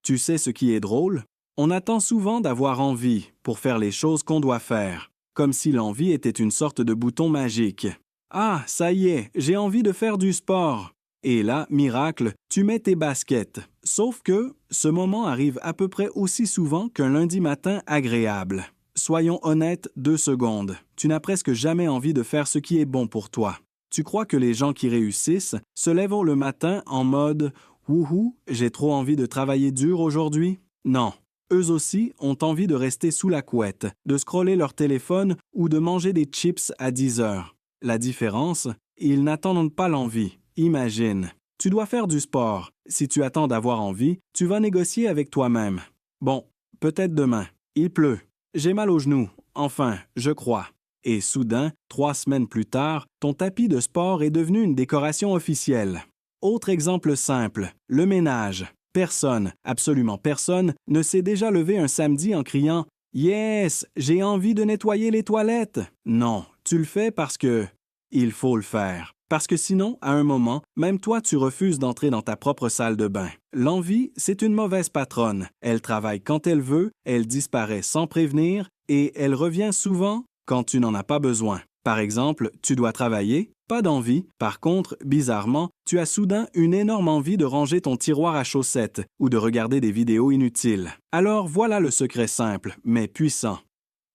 Tu sais ce qui est drôle? On attend souvent d'avoir envie pour faire les choses qu'on doit faire, comme si l'envie était une sorte de bouton magique. Ah, ça y est, j'ai envie de faire du sport. Et là, miracle, tu mets tes baskets. Sauf que ce moment arrive à peu près aussi souvent qu'un lundi matin agréable. Soyons honnêtes 2 secondes. Tu n'as presque jamais envie de faire ce qui est bon pour toi. Tu crois que les gens qui réussissent se lèvent le matin en mode « Wouhou, j'ai trop envie de travailler dur aujourd'hui ?» Non. Eux aussi ont envie de rester sous la couette, de scroller leur téléphone ou de manger des chips à 10 heures. La différence, ils n'attendent pas l'envie. Imagine. Tu dois faire du sport. Si tu attends d'avoir envie, tu vas négocier avec toi-même. Bon, peut-être demain. Il pleut. J'ai mal aux genoux. Enfin, je crois. Et soudain, 3 semaines plus tard, ton tapis de sport est devenu une décoration officielle. Autre exemple simple, le ménage. Personne, absolument personne, ne s'est déjà levé un samedi en criant « Yes, j'ai envie de nettoyer les toilettes !» Non, tu le fais parce que il faut le faire. Parce que sinon, à un moment, même toi, tu refuses d'entrer dans ta propre salle de bain. L'envie, c'est une mauvaise patronne. Elle travaille quand elle veut, elle disparaît sans prévenir et elle revient souvent quand tu n'en as pas besoin. Par exemple, tu dois travailler, pas d'envie. Par contre, bizarrement, tu as soudain une énorme envie de ranger ton tiroir à chaussettes ou de regarder des vidéos inutiles. Alors voilà le secret simple, mais puissant.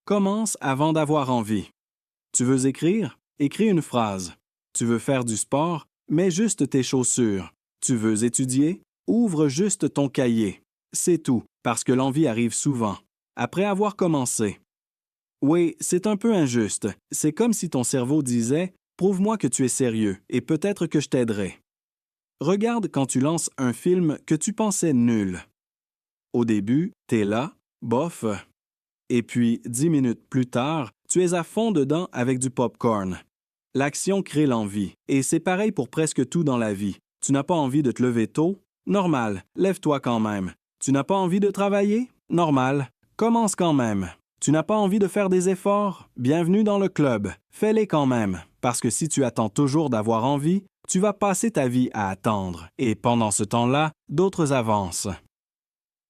Commence avant d'avoir envie. Tu veux écrire? Écris une phrase. Tu veux faire du sport? Mets juste tes chaussures. Tu veux étudier? Ouvre juste ton cahier. C'est tout, parce que l'envie arrive souvent. Après avoir commencé. Oui, c'est un peu injuste. C'est comme si ton cerveau disait « Prouve-moi que tu es sérieux, et peut-être que je t'aiderai. » Regarde quand tu lances un film que tu pensais nul. Au début, t'es là, bof. Et puis, 10 minutes plus tard, tu es à fond dedans avec du popcorn. L'action crée l'envie, et c'est pareil pour presque tout dans la vie. Tu n'as pas envie de te lever tôt? Normal, lève-toi quand même. Tu n'as pas envie de travailler? Normal, commence quand même. Tu n'as pas envie de faire des efforts? Bienvenue dans le club. Fais-les quand même, parce que si tu attends toujours d'avoir envie, tu vas passer ta vie à attendre, et pendant ce temps-là, d'autres avancent.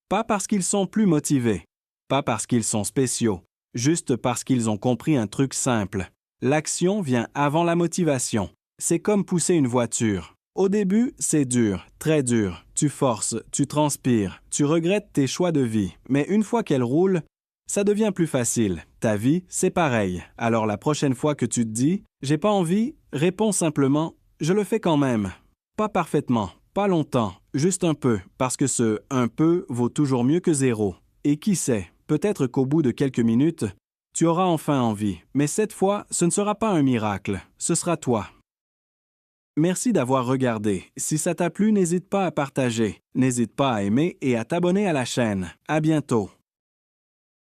Pas parce qu'ils sont plus motivés, pas parce qu'ils sont spéciaux, juste parce qu'ils ont compris un truc simple. L'action vient avant la motivation. C'est comme pousser une voiture. Au début, c'est dur, très dur. Tu forces, tu transpires, tu regrettes tes choix de vie. Mais une fois qu'elle roule, ça devient plus facile. Ta vie, c'est pareil. Alors la prochaine fois que tu te dis « j'ai pas envie », réponds simplement « je le fais quand même ». Pas parfaitement, pas longtemps, juste un peu, parce que ce « un peu » vaut toujours mieux que 0. Et qui sait, peut-être qu'au bout de quelques minutes, tu auras enfin envie. Mais cette fois, ce ne sera pas un miracle, ce sera toi. Merci d'avoir regardé. Si ça t'a plu, n'hésite pas à partager. N'hésite pas à aimer et à t'abonner à la chaîne. À bientôt.